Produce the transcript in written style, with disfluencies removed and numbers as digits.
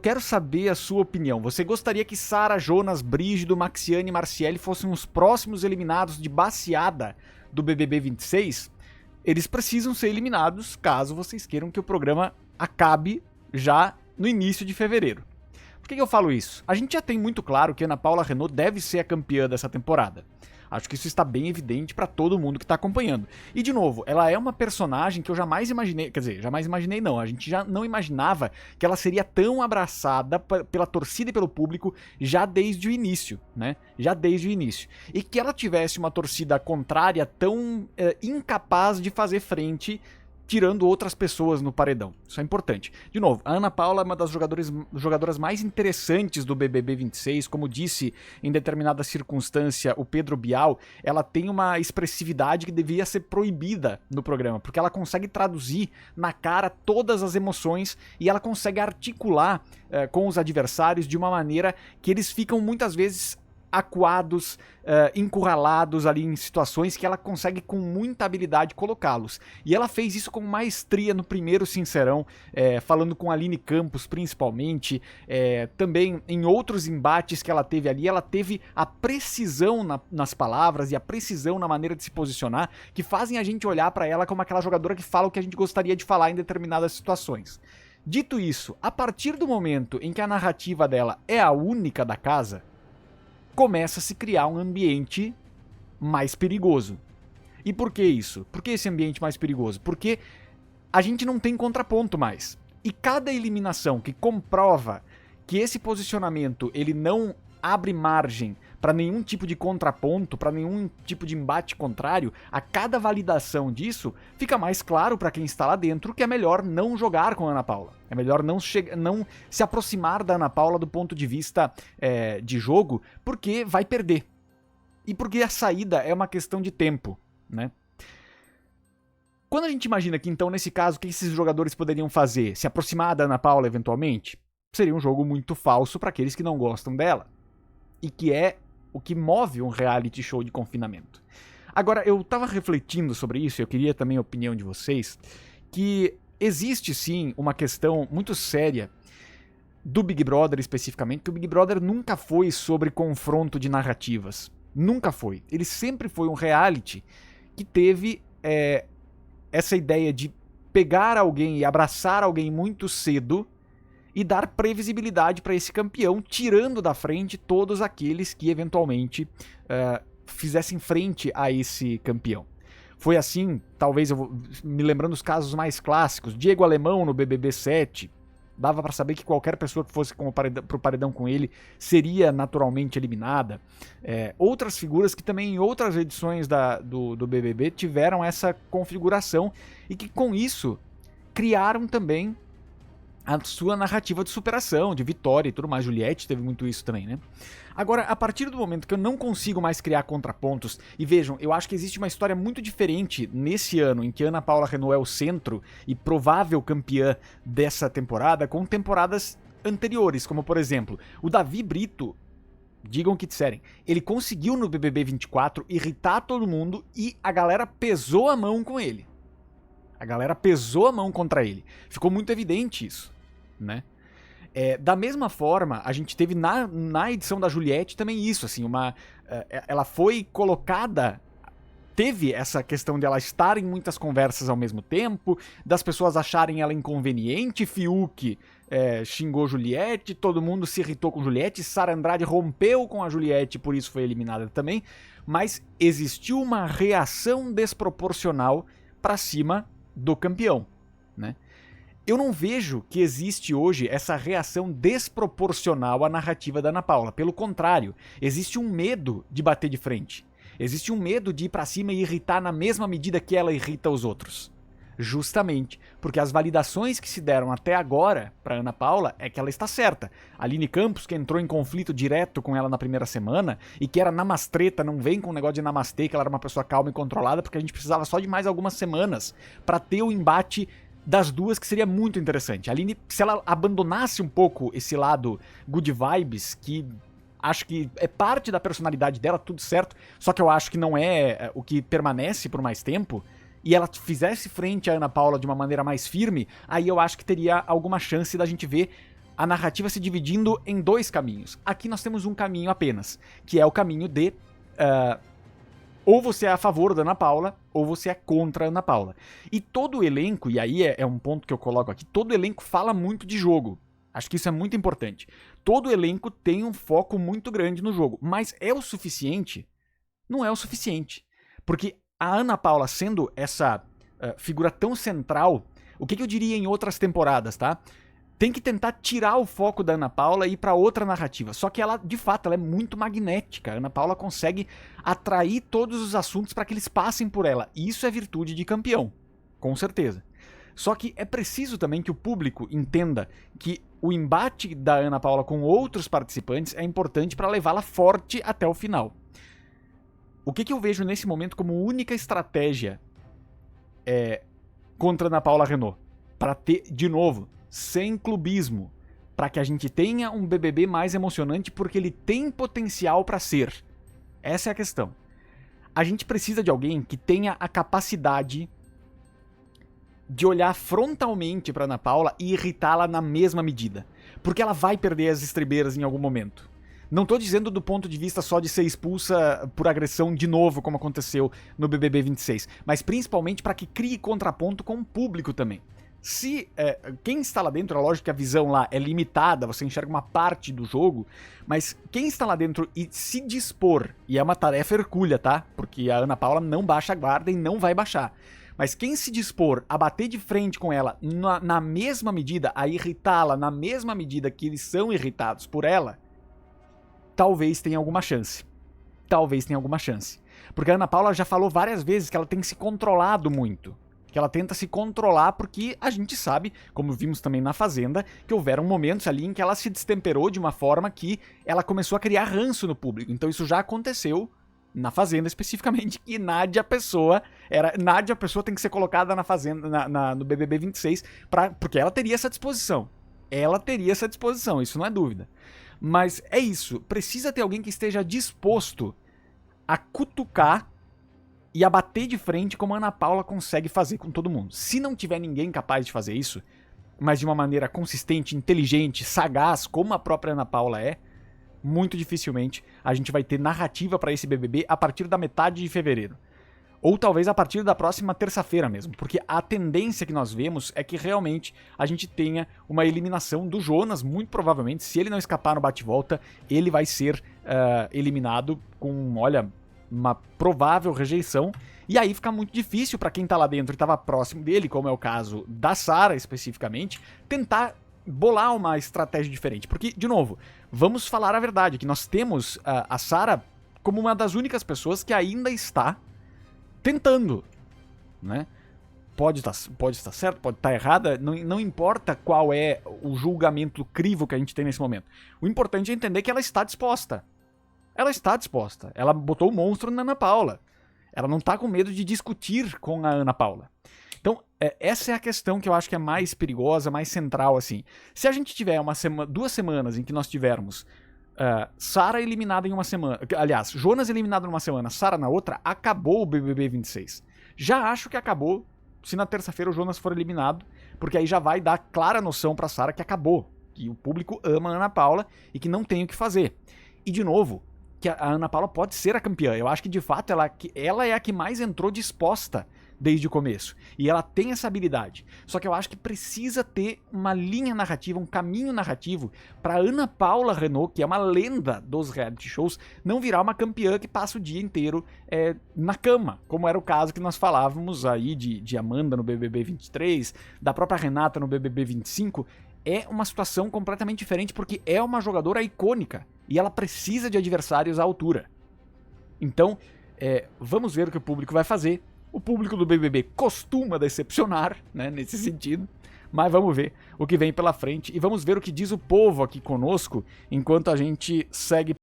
quero saber a sua opinião. Você gostaria que Sara, Jonas, Brígido, Maxiane e Marciele fossem os próximos eliminados de baseada do BBB 26? Eles precisam ser eliminados caso vocês queiram que o programa acabe já no início de fevereiro. Por que eu falo isso? A gente já tem muito claro que Ana Paula Renault deve ser a campeã dessa temporada. Acho que isso está bem evidente pra todo mundo que tá acompanhando. E, de novo, ela é uma personagem que eu jamais imaginei... Quer dizer, jamais imaginei não. A gente já não imaginava que ela seria tão abraçada pela torcida e pelo público já desde o início, né? Já desde o início. E que ela tivesse uma torcida contrária tão incapaz de fazer frente, tirando outras pessoas no paredão. Isso é importante. De novo, a Ana Paula é uma das jogadoras mais interessantes do BBB 26. Como disse em determinada circunstância o Pedro Bial, ela tem uma expressividade que devia ser proibida no programa, porque ela consegue traduzir na cara todas as emoções e ela consegue articular com os adversários de uma maneira que eles ficam muitas vezes acuados, encurralados ali em situações que ela consegue com muita habilidade colocá-los. E ela fez isso com maestria no primeiro Sincerão, falando com a Aline Campos principalmente, também em outros embates que ela teve ali, ela teve a precisão nas palavras e a precisão na maneira de se posicionar, que fazem a gente olhar pra ela como aquela jogadora que fala o que a gente gostaria de falar em determinadas situações. Dito isso, a partir do momento em que a narrativa dela é a única da casa, começa a se criar um ambiente mais perigoso. E por que isso? Por que esse ambiente mais perigoso? Porque a gente não tem contraponto mais. E cada eliminação que comprova que esse posicionamento ele não abre margem para nenhum tipo de contraponto, para nenhum tipo de embate contrário, a cada validação disso, fica mais claro para quem está lá dentro que é melhor não jogar com a Ana Paula. É melhor não se aproximar da Ana Paula do ponto de vista de jogo, porque vai perder. E porque a saída é uma questão de tempo, né? Quando a gente imagina que, então, nesse caso, o que esses jogadores poderiam fazer? Se aproximar da Ana Paula, eventualmente? Seria um jogo muito falso para aqueles que não gostam dela. E que é o que move um reality show de confinamento. Agora, eu tava refletindo sobre isso, e eu queria também a opinião de vocês, que existe sim uma questão muito séria do Big Brother especificamente, que o Big Brother nunca foi sobre confronto de narrativas. Nunca foi. Ele sempre foi um reality que teve essa ideia de pegar alguém e abraçar alguém muito cedo e dar previsibilidade para esse campeão, tirando da frente todos aqueles que eventualmente fizessem frente a esse campeão. Foi assim, talvez eu vou me lembrando dos casos mais clássicos, Diego Alemão no BBB 7, dava para saber que qualquer pessoa que fosse pro paredão com ele seria naturalmente eliminada. Outras figuras que também em outras edições do BBB tiveram essa configuração e que com isso criaram também a sua narrativa de superação, de vitória e tudo mais. Juliette teve muito isso também, né? Agora, a partir do momento que eu não consigo mais criar contrapontos, e vejam, eu acho que existe uma história muito diferente nesse ano, em que Ana Paula Renault é o centro e provável campeã dessa temporada, com temporadas anteriores, como por exemplo, o Davi Brito, digam o que disserem, ele conseguiu no BBB 24 irritar todo mundo e a galera pesou a mão com ele. A galera pesou a mão contra ele. Ficou muito evidente isso, né? Da mesma forma, a gente teve na edição da Juliette também isso, assim, ela foi colocada, teve essa questão de ela estar em muitas conversas ao mesmo tempo, das pessoas acharem ela inconveniente, Fiuk xingou Juliette, todo mundo se irritou com Juliette, Sara Andrade rompeu com a Juliette, por isso foi eliminada também, mas existiu uma reação desproporcional pra cima do campeão, né? Eu não vejo que existe hoje essa reação desproporcional à narrativa da Ana Paula. Pelo contrário, existe um medo de bater de frente. Existe um medo de ir pra cima e irritar na mesma medida que ela irrita os outros. Justamente porque as validações que se deram até agora pra Ana Paula é que ela está certa. A Aline Campos, que entrou em conflito direto com ela na primeira semana e que era namastreta, não vem com o negócio de namastê, que ela era uma pessoa calma e controlada, porque a gente precisava só de mais algumas semanas pra ter o embate das duas, que seria muito interessante. A Aline, se ela abandonasse um pouco esse lado good vibes, que acho que é parte da personalidade dela, tudo certo, só que eu acho que não é o que permanece por mais tempo, e ela fizesse frente à Ana Paula de uma maneira mais firme, aí eu acho que teria alguma chance da gente ver a narrativa se dividindo em dois caminhos. Aqui nós temos um caminho apenas, que é o caminho de ou você é a favor da Ana Paula, ou você é contra a Ana Paula. E todo o elenco, e aí é um ponto que eu coloco aqui, todo o elenco fala muito de jogo. Acho que isso é muito importante. Todo o elenco tem um foco muito grande no jogo, mas é o suficiente? Não é o suficiente. Porque a Ana Paula, sendo essa figura tão central, o que eu diria em outras temporadas, tá? Tem que tentar tirar o foco da Ana Paula e ir pra outra narrativa. Só que ela, de fato, ela é muito magnética. A Ana Paula consegue atrair todos os assuntos para que eles passem por ela. E isso é virtude de campeão, com certeza. Só que é preciso também que o público entenda que o embate da Ana Paula com outros participantes é importante para levá-la forte até o final. O que eu vejo nesse momento como única estratégia contra a Ana Paula Renault? Para ter, de novo, sem clubismo, para que a gente tenha um BBB mais emocionante, porque ele tem potencial para ser. Essa é a questão. A gente precisa de alguém que tenha a capacidade de olhar frontalmente para Ana Paula e irritá-la na mesma medida, porque ela vai perder as estribeiras em algum momento. Não tô dizendo do ponto de vista só de ser expulsa por agressão de novo, como aconteceu no BBB 26, mas principalmente para que crie contraponto com o público também. Se quem está lá dentro, é lógico que a visão lá é limitada, você enxerga uma parte do jogo, mas quem está lá dentro e se dispor, e é uma tarefa hercúlea, tá? Porque a Ana Paula não baixa a guarda e não vai baixar. Mas quem se dispor a bater de frente com ela na mesma medida, a irritá-la na mesma medida que eles são irritados por ela, talvez tenha alguma chance. Talvez tenha alguma chance. Porque a Ana Paula já falou várias vezes que ela tem se controlado muito. Que ela tenta se controlar porque a gente sabe, como vimos também na Fazenda, que houveram momentos ali em que ela se destemperou de uma forma que ela começou a criar ranço no público. Então isso já aconteceu na Fazenda especificamente, que Nádia Pessoa tem que ser colocada na Fazenda, no BBB 26, porque ela teria essa disposição. Ela teria essa disposição, isso não é dúvida. Mas é isso, precisa ter alguém que esteja disposto a cutucar e a bater de frente como a Ana Paula consegue fazer com todo mundo. Se não tiver ninguém capaz de fazer isso, mas de uma maneira consistente, inteligente, sagaz, como a própria Ana Paula é, muito dificilmente a gente vai ter narrativa para esse BBB a partir da metade de fevereiro. Ou talvez a partir da próxima terça-feira mesmo, porque a tendência que nós vemos é que realmente a gente tenha uma eliminação do Jonas, muito provavelmente, se ele não escapar no bate-volta, ele vai ser eliminado com, olha, uma provável rejeição, e aí fica muito difícil para quem tá lá dentro e tava próximo dele, como é o caso da Sara especificamente, tentar bolar uma estratégia diferente, porque, de novo, vamos falar a verdade, que nós temos a Sara como uma das únicas pessoas que ainda está tentando, né? Pode estar certo, pode estar errada, não importa qual é o julgamento crivo que a gente tem nesse momento. O importante é entender que ela está disposta. Ela está disposta. Ela botou o monstro na Ana Paula. Ela não está com medo de discutir com a Ana Paula. Então, essa é a questão que eu acho que é mais perigosa, mais central, assim. Se a gente tiver 2 semanas em que nós tivermos Sara eliminada em uma semana, aliás, Jonas eliminado numa semana, Sara na outra, acabou o BBB 26. Já acho que acabou se na terça-feira o Jonas for eliminado, porque aí já vai dar clara noção pra Sara que acabou, que o público ama a Ana Paula e que não tem o que fazer. E, de novo, que a Ana Paula pode ser a campeã. Eu acho que, de fato, ela é a que mais entrou disposta desde o começo. E ela tem essa habilidade. Só que eu acho que precisa ter uma linha narrativa, um caminho narrativo pra Ana Paula Renault, que é uma lenda dos reality shows, não virar uma campeã que passa o dia inteiro na cama, como era o caso que nós falávamos aí de Amanda no BBB 23, da própria Renata no BBB 25. É uma situação completamente diferente porque é uma jogadora icônica e ela precisa de adversários à altura. Então, vamos ver o que o público vai fazer. O público do BBB costuma decepcionar, né, nesse sentido, mas vamos ver o que vem pela frente e vamos ver o que diz o povo aqui conosco enquanto a gente segue